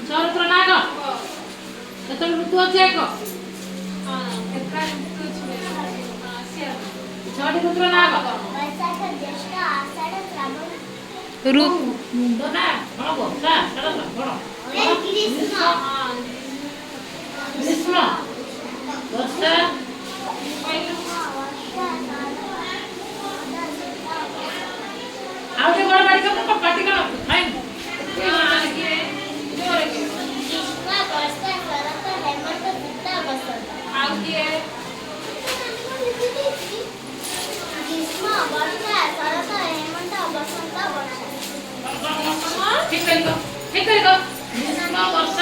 ଶରତର ନାଁ କଣ? କେତେବେଳେ ଋତୁ ଅଛି ଏକ? ଛଅଟି ଋତୁର ନାଁ କଣ? ମୁଣ୍ଡ ନା କଣ ବର୍ଷା କଣ? ଗ୍ରୀଷ୍ମ, ବର୍ଷା, ଆଉ ଟିକେ ବଡ଼ ବାଡ଼ି କଣ ପାଟି କଣ ଖାଇ ঠিক କରିବ ଗ୍ରୀଷ୍ମ ବର୍ଷା